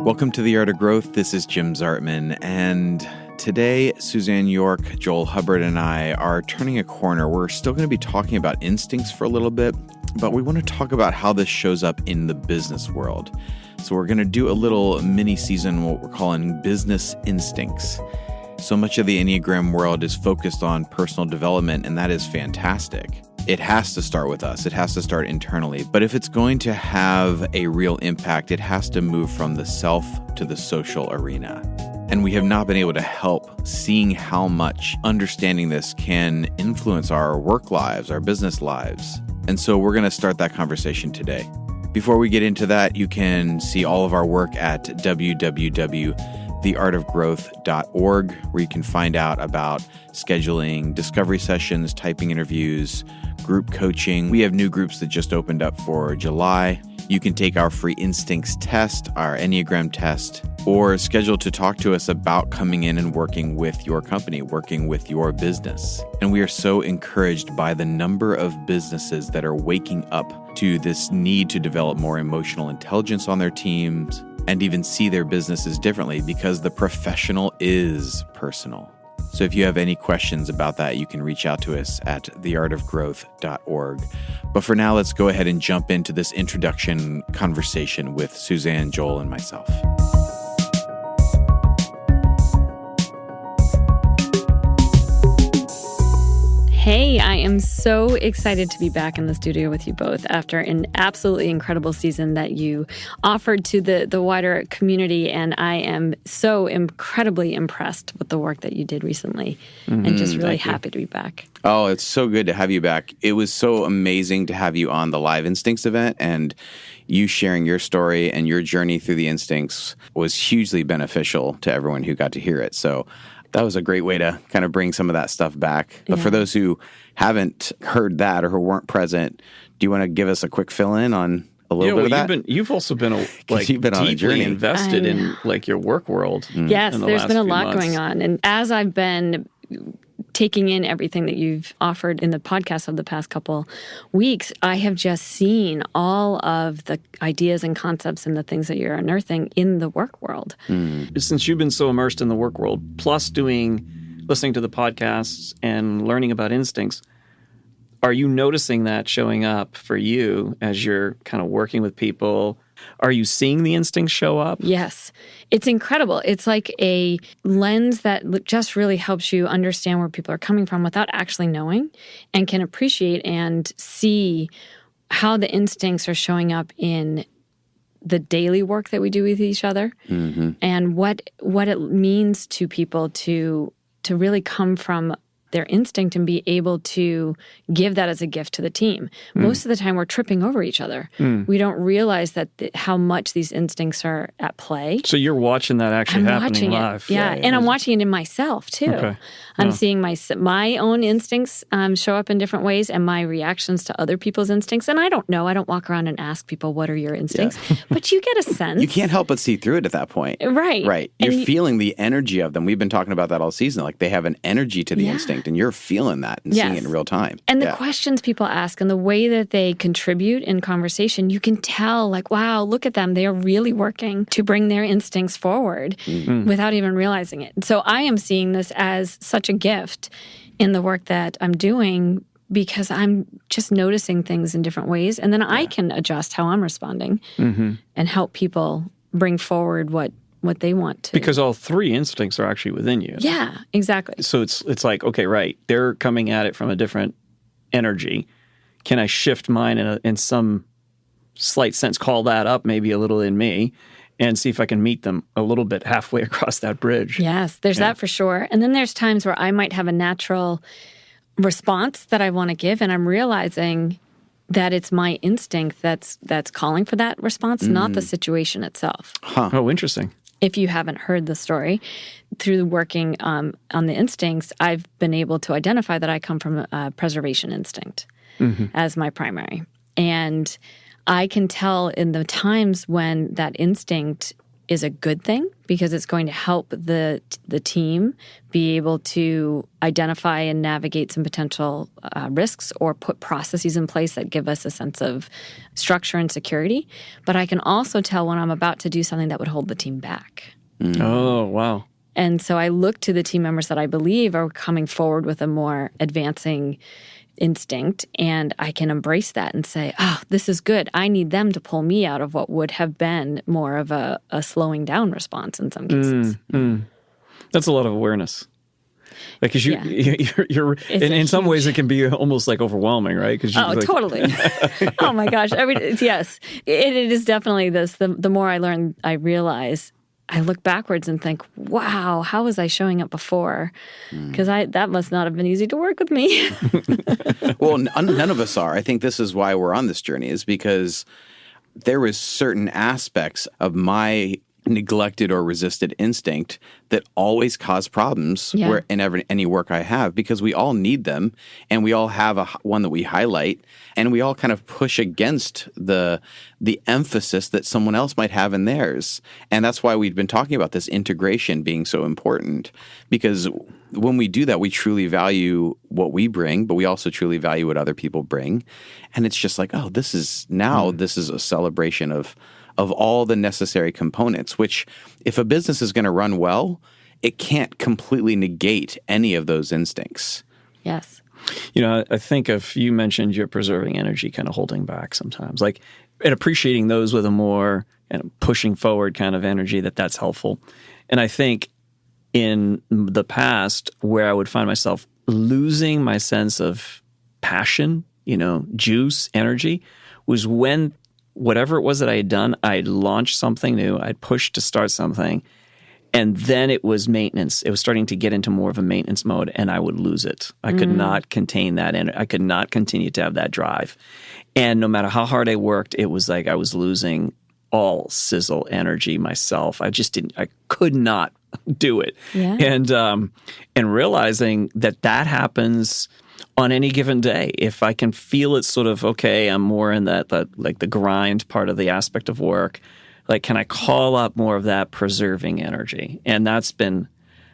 Welcome to The Art of Growth. This is Jim Zartman, and today Suzanne York, Joel Hubbard, and I are turning a corner. We're still going to be talking about instincts for a little bit, but we want to talk about how this shows up in the business world. So we're going to do a little mini season, what we're calling Business Instincts. So much of the Enneagram world is focused on personal development, and that is fantastic. It has to start with us. It has to start internally. But if it's going to have a real impact, it has to move from the self to the social arena. And we have not been able to help seeing how much understanding this can influence our work lives, our business lives. And so we're going to start that conversation today. Before we get into that, you can see all of our work at www.theartofgrowth.org, where you can find out about scheduling discovery sessions, typing interviews, group coaching. We have new groups that just opened up for July. You can take our free instincts test, our Enneagram test, or schedule to talk to us about coming in and working with your company, working with your business. And we are so encouraged by the number of businesses that are waking up to this need to develop more emotional intelligence on their teams and even see their businesses differently, because the professional is personal. So if you have any questions about that, you can reach out to us at theartofgrowth.org. But for now, let's go ahead and jump into this introduction conversation with Suzanne, Joel, and myself. Hey, I am so excited to be back in the studio with you both after an absolutely incredible season that you offered to the wider community. And I am so incredibly impressed with the work that you did recently and just really happy to be back. Oh, it's so good to have you back. It was so amazing to have you on the Live Instincts event, and you sharing your story and your journey through the instincts was hugely beneficial to everyone who got to hear it. So that was a great way to kind of bring some of that stuff back. But for those who haven't heard that or who weren't present, do you want to give us a quick fill-in on a little bit of that? You've also been you've been on a journey. deeply invested in your work world. Yes, there's been a lot months. going on. And as I've been taking in everything that you've offered in the podcast of the past couple weeks, I have just seen all of the ideas and concepts and the things that you're unearthing in the work world. Since you've been so immersed in the work world, plus listening to the podcasts and learning about instincts, are you noticing that showing up for you as you're kind of working with people? Are you seeing the instincts show up? Yes. It's incredible. It's like a lens that just really helps you understand where people are coming from without actually knowing, and can appreciate and see how the instincts are showing up in the daily work that we do with each other, and what it means to people to really come from their instinct and be able to give that as a gift to the team. Most of the time, we're tripping over each other. We don't realize that how much these instincts are at play. So you're watching that actually happening live. Yeah, and I'm watching it in myself, too. Okay. I'm seeing my own instincts show up in different ways, and my reactions to other people's instincts. And I don't know. I don't walk around and ask people, what are your instincts? But you get a sense. You can't help but see through it at that point. Right. Right. You're feeling the energy of them. We've been talking about that all season. Like, they have an energy to the instinct, and you're feeling that and seeing it in real time. And the questions people ask and the way that they contribute in conversation, you can tell, like, wow, look at them. They are really working to bring their instincts forward without even realizing it. So I am seeing this as such a gift in the work that I'm doing, because I'm just noticing things in different ways. And then I can adjust how I'm responding and help people bring forward what they want to. Because all three instincts are actually within you. Yeah, exactly. So it's like, okay, right, they're coming at it from a different energy. Can I shift mine in some slight sense, call that up maybe a little in me, and see if I can meet them a little bit halfway across that bridge? Yes, there's that for sure. And then there's times where I might have a natural response that I want to give, and I'm realizing that it's my instinct that's calling for that response, not the situation itself. Oh, interesting. If you haven't heard the story, through working on the instincts, I've been able to identify that I come from a preservation instinct as my primary. And I can tell in the times when that instinct is a good thing because it's going to help the team be able to identify and navigate some potential risks or put processes in place that give us a sense of structure and security. But I can also tell when I'm about to do something that would hold the team back. Oh, wow. And so I look to the team members that I believe are coming forward with a more advancing instinct, and I can embrace that and say, oh, this is good. I need them to pull me out of what would have been more of a slowing down response in some cases. That's a lot of awareness. Because you're in some ways it can be almost like overwhelming, right? Totally. Oh my gosh. Yes, it is definitely this. The more I learn, I realize I look backwards and think, wow, how was I showing up before? Because that must not have been easy to work with me. Well, none of us are. I think this is why we're on this journey, is because there was certain aspects of my neglected or resisted instinct that always cause problems where in any work I have, because we all need them and we all have one that we highlight, and we all kind of push against the emphasis that someone else might have in theirs. And that's why we've been talking about this integration being so important, because when we do that, we truly value what we bring, but we also truly value what other people bring. And it's just like, oh, this is a celebration of all the necessary components, which if a business is going to run well, it can't completely negate any of those instincts. Yes. I think you mentioned you're preserving energy, kind of holding back sometimes, and appreciating those with a more pushing forward kind of energy, that's helpful. And I think in the past where I would find myself losing my sense of passion, juice, energy, was when whatever it was that I had done, I'd launched something new, I'd pushed to start something, and then it was maintenance. It was starting to get into more of a maintenance mode, and I would lose it. I could not contain that, and I could not continue to have that drive. And no matter how hard I worked, it was like I was losing all sizzle energy myself. I could not do it. Yeah. And realizing that happens on any given day. If I can feel it sort of, okay, I'm more in that like the grind part of the aspect of work, can I call up more of that preserving energy? And that's been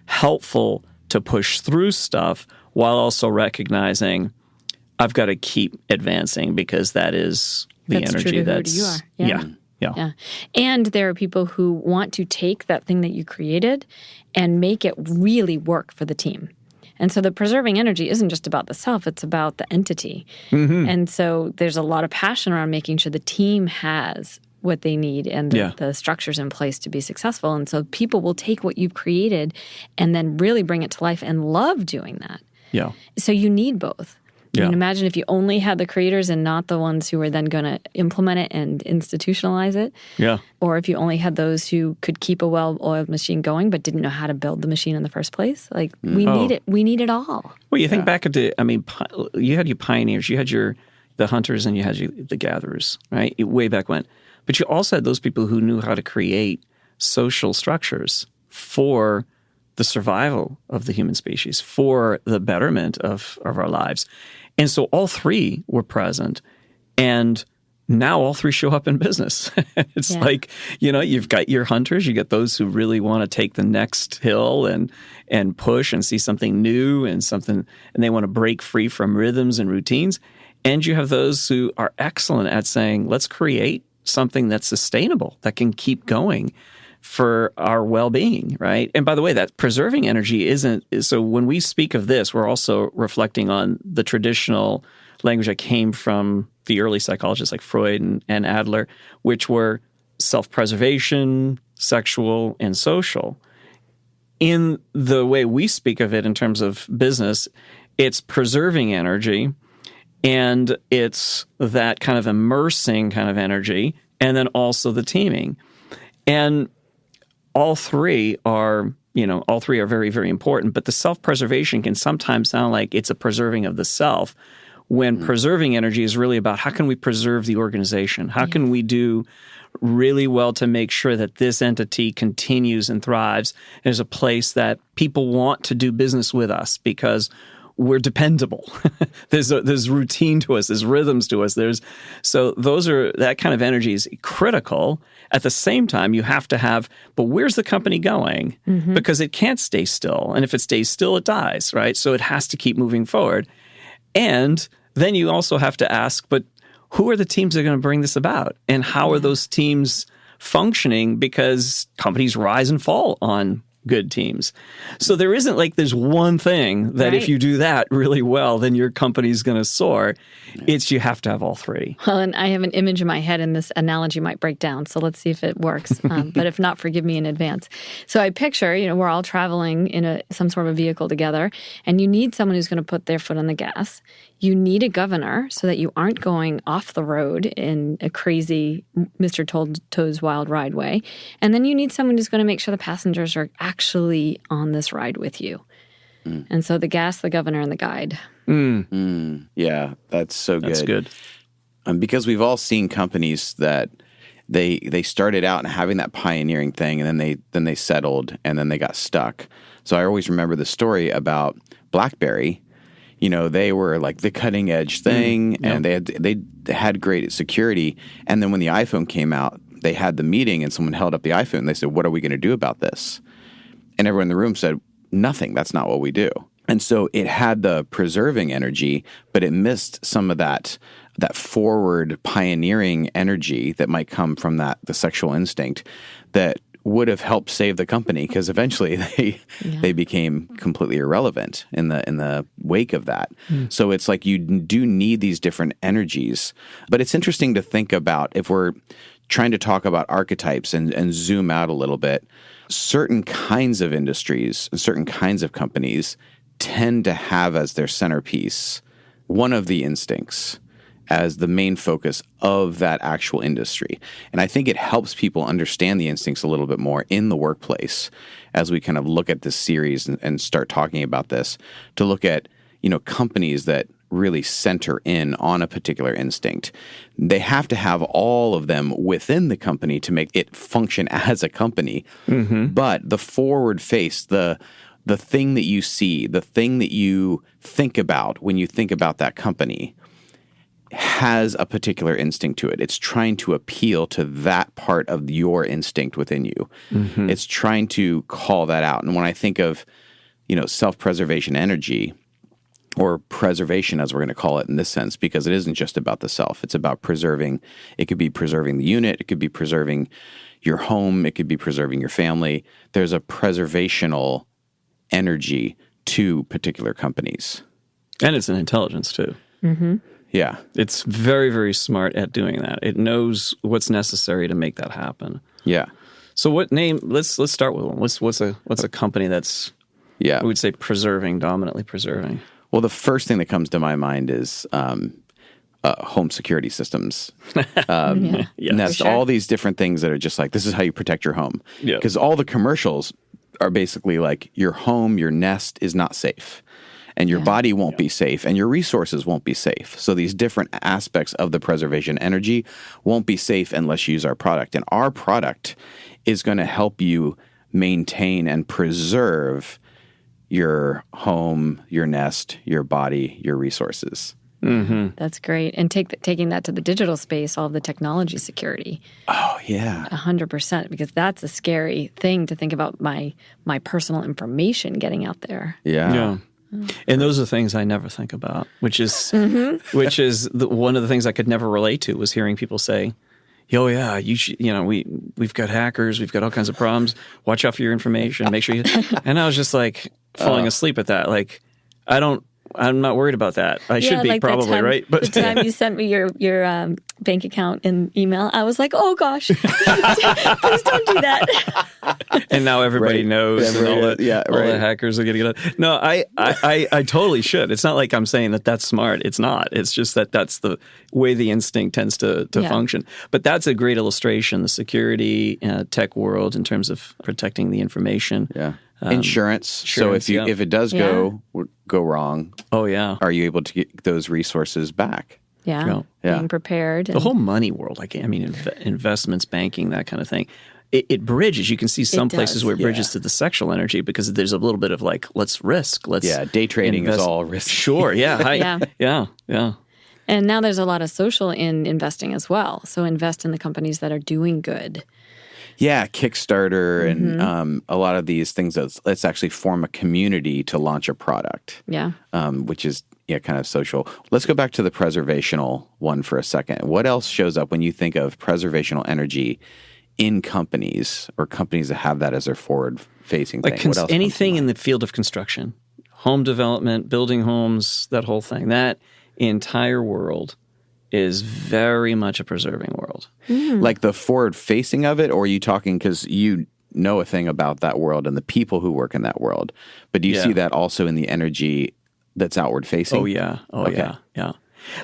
helpful to push through stuff while also recognizing I've got to keep advancing, because that's energy true to that's who you are. Yeah. And there are people who want to take that thing that you created and make it really work for the team. And so the preserving energy isn't just about the self, it's about the entity. Mm-hmm. And so there's a lot of passion around making sure the team has what they need and the structures in place to be successful. And so people will take what you've created and then really bring it to life and love doing that. Yeah. So you need both. Yeah. I mean, imagine if you only had the creators and not the ones who were then going to implement it and institutionalize it. Yeah. Or if you only had those who could keep a well-oiled machine going but didn't know how to build the machine in the first place. We need it. We need it all. Well, you think back to, you had your pioneers, you had the hunters, and you had the gatherers, right? Way back when. But you also had those people who knew how to create social structures for the survival of the human species, for the betterment of our lives. And so all three were present, and now all three show up in business. It's like, you've got your hunters, you get those who really want to take the next hill and push and see something new and they want to break free from rhythms and routines. And you have those who are excellent at saying, let's create something that's sustainable, that can keep going for our well-being, right? And by the way, that preserving energy so when we speak of this, we're also reflecting on the traditional language that came from the early psychologists like Freud and Adler, which were self-preservation, sexual, and social. In the way we speak of it in terms of business, it's preserving energy, and it's that kind of immersing kind of energy, and then also the teaming. And all three are very, very important, but the self-preservation can sometimes sound like it's a preserving of the self, when preserving energy is really about how can we preserve the organization? How can we do really well to make sure that this entity continues and thrives? There's a place that people want to do business with us because we're dependable. There's routine to us. There's rhythms to us. So that kind of energy is critical. At the same time, you have to have, but where's the company going? Because it can't stay still. And if it stays still, it dies, right? So it has to keep moving forward. And then you also have to ask, but who are the teams that are going to bring this about? And how are those teams functioning? Because companies rise and fall on good teams. So there isn't like there's one thing that if you do that really well, then your company's going to soar. It's you have to have all three. Well, and I have an image in my head, and this analogy might break down. So let's see if it works. But if not, forgive me in advance. So I picture, we're all traveling in some sort of a vehicle together, and you need someone who's going to put their foot on the gas. You need a governor so that you aren't going off the road in a crazy Mr. Toad's Wild Ride way. And then you need someone who's going to make sure the passengers are actually on this ride with you. And so the gas, the governor, and the guide. Yeah, that's so good. That's good. Because we've all seen companies that they started out and having that pioneering thing, and then they settled, and then they got stuck. So I always remember the story about BlackBerry. They were like the cutting edge thing, and they had great security. And then when the iPhone came out, they had the meeting, and someone held up the iPhone. And they said, "What are we going to do about this?" And everyone in the room said, "Nothing. That's not what we do." And so it had the preserving energy, but it missed some of that forward pioneering energy that might come from the sexual instinct that would have helped save the company, because eventually they became completely irrelevant in the wake of that. So it's like you do need these different energies. But it's interesting to think about, if we're trying to talk about archetypes and zoom out a little bit, certain kinds of industries and certain kinds of companies tend to have as their centerpiece one of the instincts as the main focus of that actual industry. And I think it helps people understand the instincts a little bit more in the workplace as we kind of look at this series and start talking about this, to look at, companies that really center in on a particular instinct. They have to have all of them within the company to make it function as a company. But the forward face, the thing that you see, the thing that you think about when you think about that company, has a particular instinct to it. It's trying to appeal to that part of your instinct within you. It's trying to call that out. And when I think of, self-preservation energy, or preservation as we're going to call it in this sense, because it isn't just about the self. It's about preserving. It could be preserving the unit. It could be preserving your home. It could be preserving your family. There's a preservational energy to particular companies. And it's an intelligence too. Yeah. It's very, very smart at doing that. It knows what's necessary to make that happen. Yeah. So what name, let's start with one. What's a company that's, I would say, dominantly preserving? Well, the first thing that comes to my mind is home security systems. Nest, all these different things that are just like, this is how you protect your home. Because all the commercials are basically like, your home, your nest is not safe. And your body won't be safe, and your resources won't be safe. So these different aspects of the preservation energy won't be safe unless you use our product. And our product is going to help you maintain and preserve your home, your nest, your body, your resources. That's great. And taking that to the digital space, all of the technology security. Oh, yeah. 100%, because that's a scary thing to think about, my personal information getting out there. Yeah. And those are things I never think about, which is one of the things I could never relate to, was hearing people say, "Oh yeah, you should, we've got hackers, we've got all kinds of problems. Watch out for your information. Make sure you." And I was just like falling asleep at that. Like, I'm not worried about that. I should be, like, probably, right? But the time you sent me your bank account in email, I was like, "Oh gosh, please don't do that." And now everybody knows, and all the hackers are getting it. No, I totally should. It's not like I'm saying that that's smart. It's not. It's just that that's the way the instinct tends to function. But that's a great illustration, the security tech world, in terms of protecting the information. Yeah. Insurance. So if it does go wrong, are you able to get those resources back? Being prepared. The whole money world, investments, banking, that kind of thing. it bridges. You can see some It places does. where it bridges to the sexual energy because there's a little bit of like, let's risk. Let's day trading is invest. all risky. Sure. Yeah. Yeah. And now there's a lot of social in investing as well. So invest in the companies that are doing good. Yeah, Kickstarter and a lot of these things. Let's actually form a community to launch a product. Yeah. Which is kind of social. Let's go back to the preservational one for a second. What else shows up when you think of preservational energy in companies or companies that have that as their forward-facing Like thing? What else anything comes in the field of construction, home development, building homes, that whole thing, that entire world is very much a preserving world. to mind? Like the forward-facing of it, or are you talking because you know a thing about that world and the people who work in that world, but do you see that also in the energy that's outward-facing? Oh yeah. Okay. Yeah.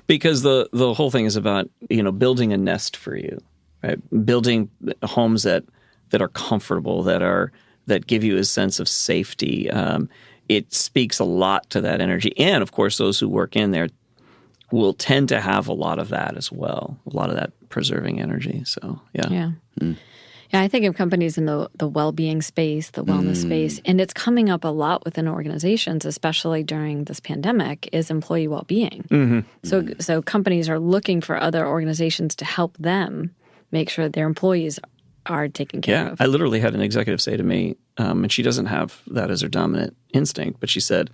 Because the whole thing is about, building a nest for you, right? Building homes that are comfortable, that give you a sense of safety. It speaks a lot to that energy. And of course, those who work in there will tend to have a lot of that as well, a lot of that preserving energy. So, yeah. Yeah. Yeah, I think of companies in the well-being space, the wellness space, and it's coming up a lot within organizations, especially during this pandemic, is employee well-being. So companies are looking for other organizations to help them make sure their employees are taken care of. I literally had an executive say to me, and she doesn't have that as her dominant instinct, but she said,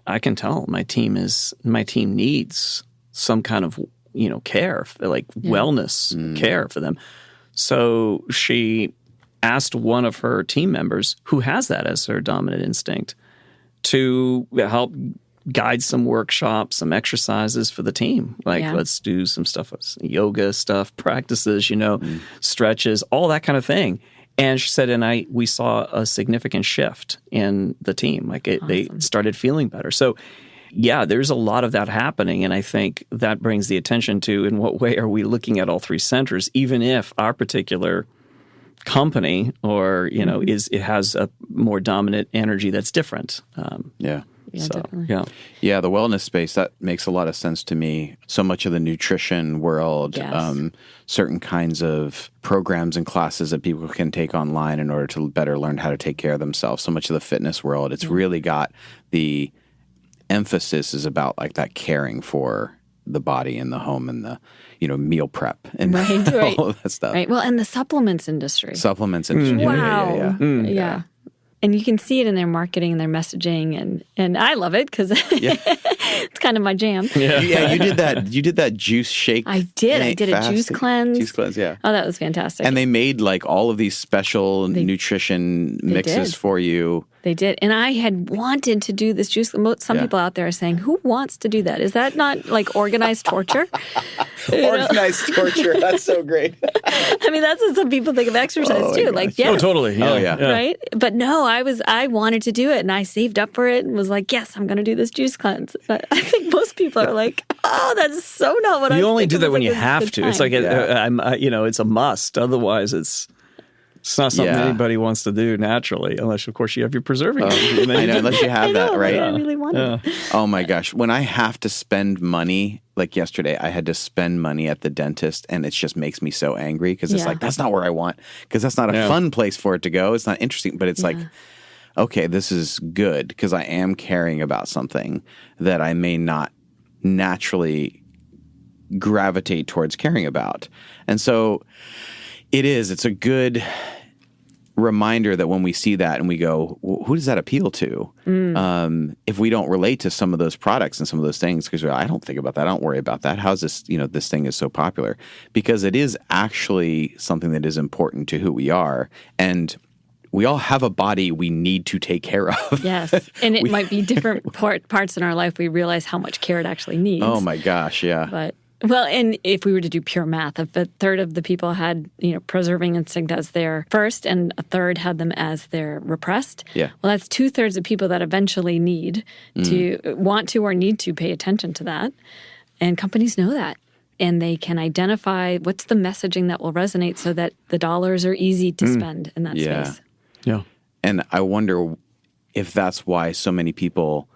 I can tell my team needs some kind of, care, like wellness care for them. So she asked one of her team members who has that as her dominant instinct to help guide some workshops, some exercises for the team. Like, let's do some stuff, yoga stuff, practices, stretches, all that kind of thing. And she said, we saw a significant shift in the team. Like they started feeling better. So yeah, there's a lot of that happening. And I think that brings the attention to in what way are we looking at all three centers, even if our particular company or, it has a more dominant energy that's different. Yeah, definitely. Yeah, the wellness space, that makes a lot of sense to me. So much of the nutrition world, certain kinds of programs and classes that people can take online in order to better learn how to take care of themselves. So much of the fitness world, it's really got the emphasis is about like that caring for the body and the home and the, meal prep and right. all of that stuff. Right. Well, and the supplements industry. Supplements industry. Wow. Yeah. And you can see it in their marketing and their messaging, and I love it because it's kind of my jam. Yeah, you did that juice shake. I did. I did a juice cleanse. Juice cleanse, yeah. Oh, that was fantastic. And they made like all of these special nutrition mixes for you. They did. And I had wanted to do this juice. Some people out there are saying, who wants to do that? Is that not like organized torture? Organized torture. That's so great. I mean, that's what some people think of exercise too. Like, yes. Oh, totally. Yeah. Oh, yeah. Right? But no, I wanted to do it and I saved up for it and was like, yes, I'm going to do this juice cleanse. But I think most people are like, oh, that's so not what I You only do that when you this is have the to. It's time. like, it's a must. Otherwise, it's not something Yeah. anybody wants to do naturally, unless, of course, you have your preserving. I know, unless you have that, right? I really want it. Oh my gosh. When I have to spend money, like yesterday, I had to spend money at the dentist and it just makes me so angry because it's like, that's not where I want, because that's not a fun place for it to go. It's not interesting, but it's like, okay, this is good because I am caring about something that I may not naturally gravitate towards caring about. And so it's a good reminder that when we see that and we go, well, who does that appeal to? If we don't relate to some of those products and some of those things, because I don't think about that, I don't worry about that. How's this, this thing is so popular? Because it is actually something that is important to who we are. And we all have a body we need to take care of. Yes. And it might be different parts in our life we realize how much care it actually needs. Oh my gosh, yeah. But well, and if we were to do pure math, if a third of the people had, preserving instinct as their first and a third had them as their repressed, well, that's 2/3 of people that eventually need to want to or need to pay attention to that. And companies know that. And they can identify what's the messaging that will resonate so that the dollars are easy to spend in that space. Yeah. And I wonder if that's why so many people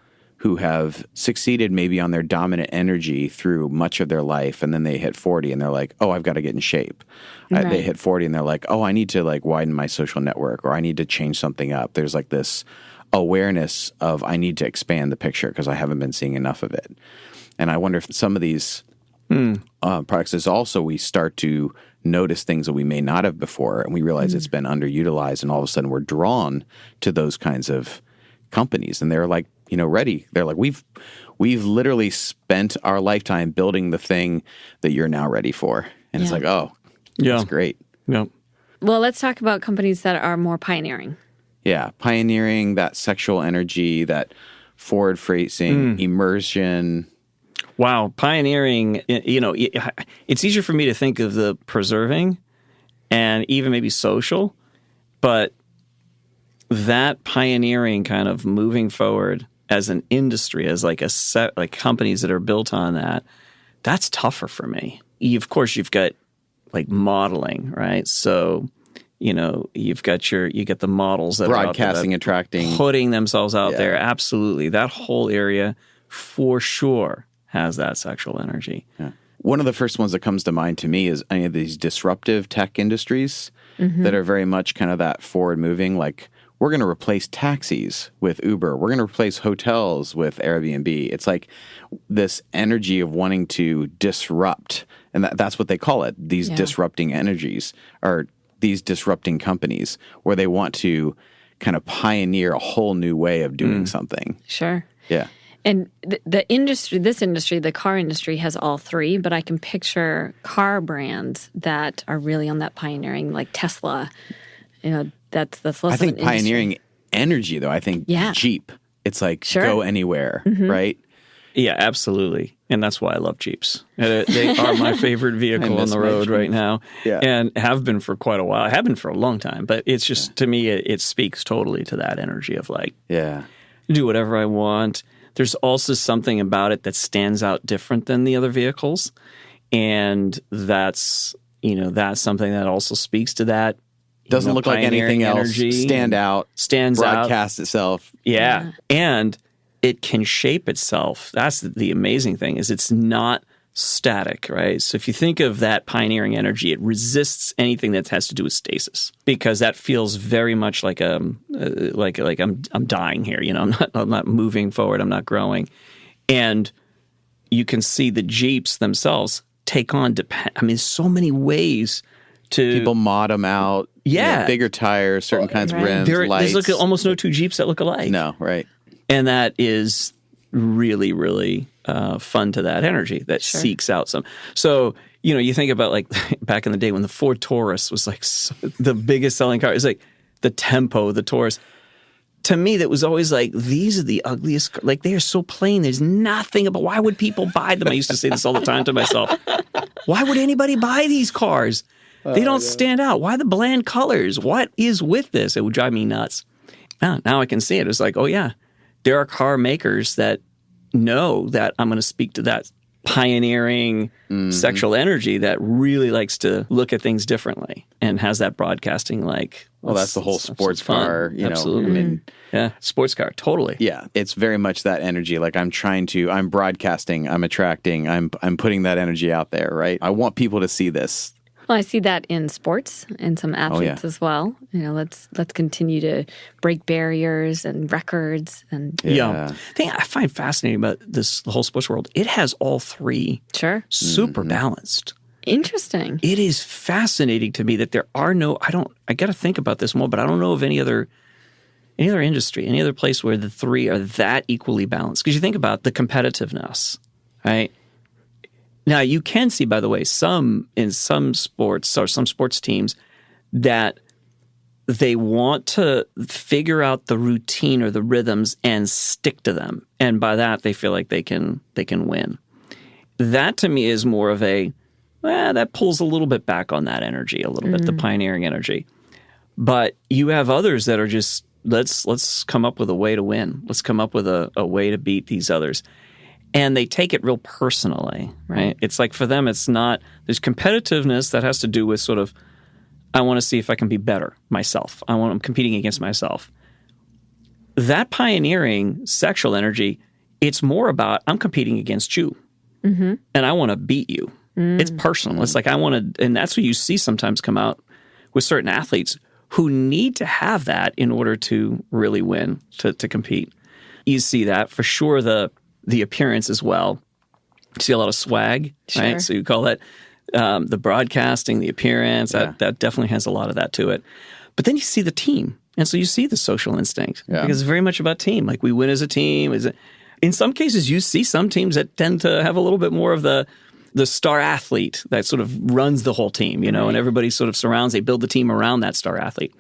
who have succeeded maybe on their dominant energy through much of their life, and then they hit 40 and they're like, oh, I've got to get in shape. Right. They hit 40 and they're like, oh, I need to like widen my social network, or I need to change something up. There's like this awareness of I need to expand the picture because I haven't been seeing enough of it. And I wonder if some of these products is also we start to notice things that we may not have before, and we realize it's been underutilized, and all of a sudden we're drawn to those kinds of companies, and they're like, ready. They're like, we've literally spent our lifetime building the thing that you're now ready for. And it's like, oh, Yeah. that's great. Yeah. Well, let's talk about companies that are more pioneering. Yeah, pioneering that sexual energy, that forward-facing immersion. Wow, pioneering, it's easier for me to think of the preserving and even maybe social, but that pioneering kind of moving forward as an industry, as like a set, like companies that are built on that, that's tougher for me. Of course, you've got like modeling, right? So, you get the models that Broadcasting, are attracting. putting themselves out there. Absolutely. That whole area for sure has that sexual energy. Yeah. One of the first ones that comes to mind to me is any of these disruptive tech industries that are very much kind of that forward moving, like we're going to replace taxis with Uber. We're going to replace hotels with Airbnb. It's like this energy of wanting to disrupt, and that's what they call it, these disrupting energies, or these disrupting companies, where they want to kind of pioneer a whole new way of doing something. Sure. Yeah. And the industry, the car industry has all three, but I can picture car brands that are really on that pioneering, like Tesla. That's less I think of an pioneering energy, though. I think Jeep. It's like go anywhere, right? Yeah, absolutely. And that's why I love Jeeps. They are my favorite vehicle on the road right now, and have been for quite a while. I have been for a long time, but it's just, to me, it speaks totally to that energy of like, do whatever I want. There's also something about it that stands out different than the other vehicles. And that's something that also speaks to that. Doesn't look like anything else. Stands out. Broadcast itself. Yeah. And it can shape itself. That's the amazing thing, is it's not static, right? So if you think of that pioneering energy, it resists anything that has to do with stasis, because that feels very much like I'm dying here. I'm not moving forward. I'm not growing, and you can see the Jeeps themselves take on. So many ways to people mod them out. Yeah, bigger tires, certain kinds of rims, lights. There's almost no two Jeeps that look alike. No, right, and that is really, really fun to that energy that seeks out some. So, you think about like back in the day when the Ford Taurus was like the biggest selling car. It's like the Tempo, the Taurus. To me, that was always like, these are the ugliest. Like, they are so plain. There's nothing about. Why would people buy them? I used to say this all the time to myself. Why would anybody buy these cars? They don't stand out. Why the bland colors? What is with this? It would drive me nuts. Now I can see it. It's like, oh yeah, there are car makers that know that I'm going to speak to that pioneering sexual energy that really likes to look at things differently and has that broadcasting like. Well, that's the whole sports car, Absolutely. Yeah, sports car, totally. Yeah, it's very much that energy. Like I'm broadcasting, I'm attracting, I'm putting that energy out there, right? I want people to see this. Well, I see that in sports and some athletes as well. Let's continue to break barriers and records and The thing I find fascinating about the whole sports world, it has all three super balanced. Interesting. It is fascinating to me that there are I got to think about this more, but I don't know of any other industry, any other place where the three are that equally balanced. Because you think about the competitiveness, right? Now, you can see, by the way, in some sports or some sports teams that they want to figure out the routine or the rhythms and stick to them. And by that, they feel like they can win. That, to me, is more of that pulls a little bit back on that energy, a little bit, the pioneering energy. But you have others that are just, let's come up with a way to win. Let's come up with a way to beat these others. And they take it real personally, right? It's like for them, it's not, there's competitiveness that has to do with sort of, I want to see if I can be better myself. I'm competing against myself. That pioneering sexual energy, It's more about, I'm competing against you and I want to beat you. It's personal. It's like, I want to, and that's what you see sometimes come out with certain athletes who need to have that in order to really win, to compete. You see that for sure, the appearance as well. You see a lot of swag, right? So you call that the broadcasting, the appearance, that definitely has a lot of that to it. But then you see the team. And so you see the social instinct because it's very much about team. Like, we win as a team. In some cases, you see some teams that tend to have a little bit more of the star athlete that sort of runs the whole team, and everybody sort of surrounds, they build the team around that star athlete.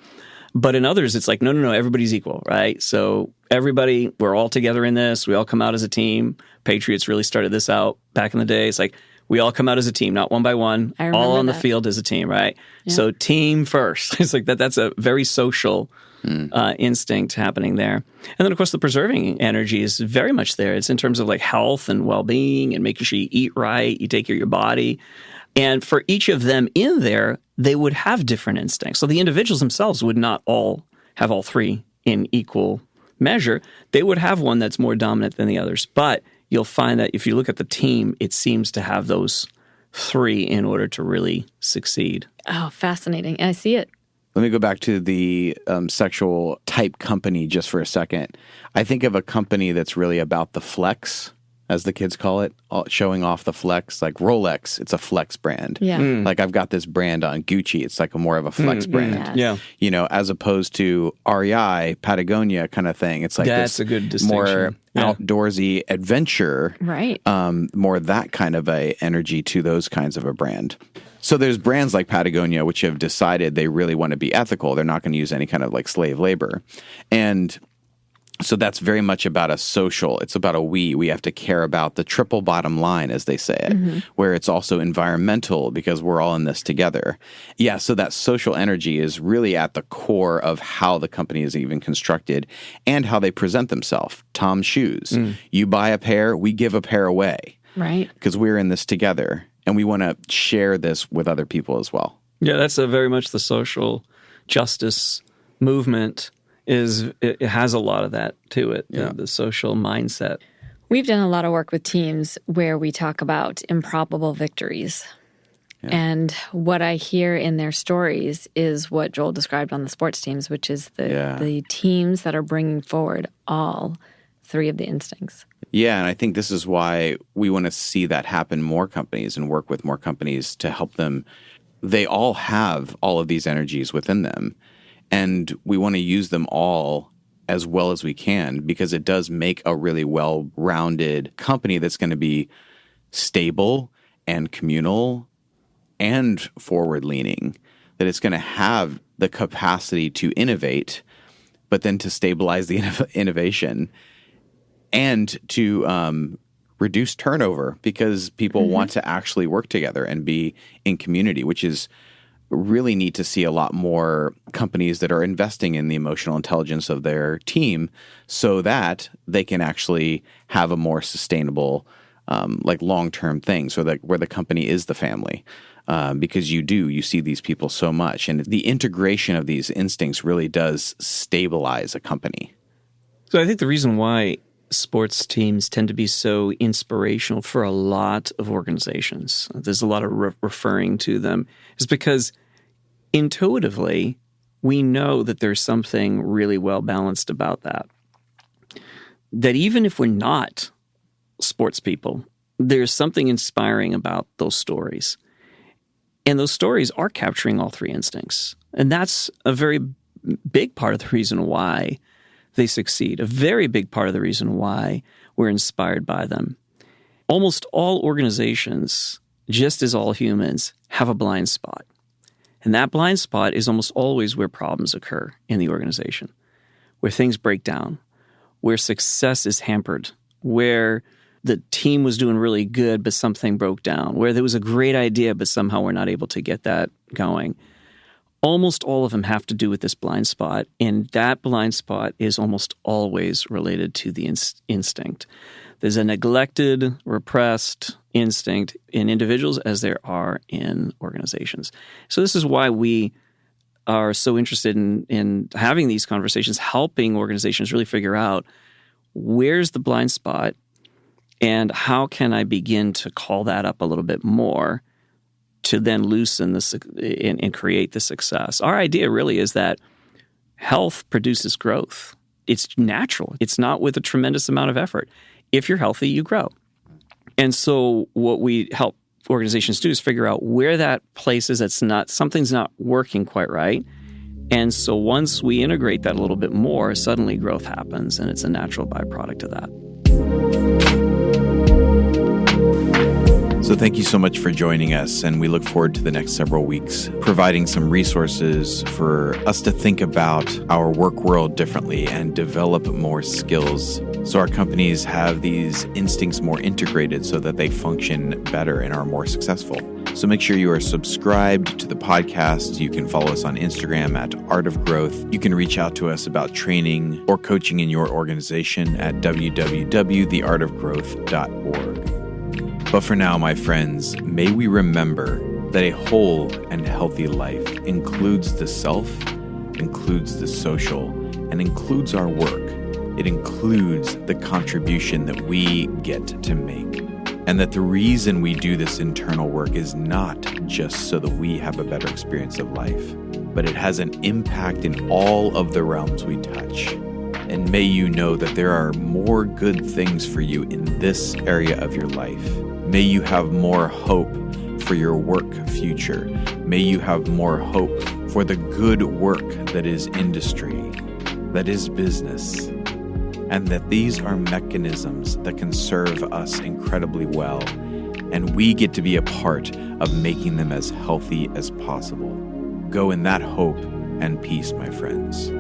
But in others, it's like, no, everybody's equal, right? So everybody, we're all together in this. We all come out as a team. Patriots really started this out back in the day. It's like, we all come out as a team, not one by one, all on the field as a team, right? Yeah. So team first. It's like that's a very social instinct happening there. And then, of course, the preserving energy is very much there. It's in terms of like health and well-being and making sure you eat right, you take care of your body. And for each of them in there, they would have different instincts. So the individuals themselves would not all have all three in equal measure. They would have one that's more dominant than the others. But you'll find that if you look at the team, it seems to have those three in order to really succeed. Oh, fascinating. I see it. Let me go back to the sexual type company just for a second. I think of a company that's really about the flex, as the kids call it, showing off the flex, like Rolex. It's a flex brand. Yeah. Like, I've got this brand on Gucci. It's like more of a flex brand. Yes. Yeah. As opposed to REI, Patagonia kind of thing. It's like that's a good distinction. More outdoorsy adventure. Right. More that kind of a energy to those kinds of a brand. So there's brands like Patagonia, which have decided they really want to be ethical. They're not going to use any kind of like slave labor. And so that's very much about a social. It's about a we have to care about the triple bottom line, as they say it, where it's also environmental because we're all in this together. Yeah, so that social energy is really at the core of how the company is even constructed and how they present themselves. Tom's shoes. You buy a pair, we give a pair away. Right. Because we're in this together and we want to share this with other people as well. Yeah, that's very much the social justice movement. It has a lot of that to it, the social mindset. We've done a lot of work with teams where we talk about improbable victories. Yeah. And what I hear in their stories is what Joel described on the sports teams, which is the teams that are bringing forward all three of the instincts. Yeah, and I think this is why we want to see that happen in more companies and work with more companies to help them. They all have all of these energies within them. And we want to use them all as well as we can because it does make a really well-rounded company that's going to be stable and communal and forward-leaning, that it's going to have the capacity to innovate, but then to stabilize the innovation and to reduce turnover because people want to actually work together and be in community, which is really neat to see a lot more companies that are investing in the emotional intelligence of their team so that they can actually have a more sustainable, like long-term thing so that where the company is the family. Because you see these people so much. And the integration of these instincts really does stabilize a company. So I think the reason why sports teams tend to be so inspirational for a lot of organizations, there's a lot of referring to them, is because intuitively we know that there's something really well balanced about that. That even if we're not sports people, there's something inspiring about those stories. And those stories are capturing all three instincts. And that's a very big part of the reason why they succeed, a very big part of the reason why we're inspired by them. Almost all organizations, just as all humans, have a blind spot. And that blind spot is almost always where problems occur in the organization, where things break down, where success is hampered, where the team was doing really good, but something broke down, where there was a great idea, but somehow we're not able to get that going. Almost all of them have to do with this blind spot, and that blind spot is almost always related to the instinct. There's a neglected, repressed instinct in individuals as there are in organizations. So this is why we are so interested in having these conversations, helping organizations really figure out where's the blind spot, And how can I begin to call that up a little bit more to then loosen this and create the success? Our idea really is that health produces growth. It's natural. It's not with a tremendous amount of effort. If you're healthy, you grow. And so what we help organizations do is figure out where that place is something's not working quite right. And so once we integrate that a little bit more, suddenly growth happens, and it's a natural byproduct of that. So thank you so much for joining us, and we look forward to the next several weeks, providing some resources for us to think about our work world differently and develop more skills so our companies have these instincts more integrated so that they function better and are more successful. So make sure you are subscribed to the podcast. You can follow us on Instagram at Art of Growth. You can reach out to us about training or coaching in your organization at www.theartofgrowth.org. But for now, my friends, may we remember that a whole and healthy life includes the self, includes the social, and includes our work. It includes the contribution that we get to make. And that the reason we do this internal work is not just so that we have a better experience of life, but it has an impact in all of the realms we touch. And may you know that there are more good things for you in this area of your life. May you have more hope for your work future. May you have more hope for the good work that is industry, that is business, and that these are mechanisms that can serve us incredibly well, and we get to be a part of making them as healthy as possible. Go in that hope and peace, my friends.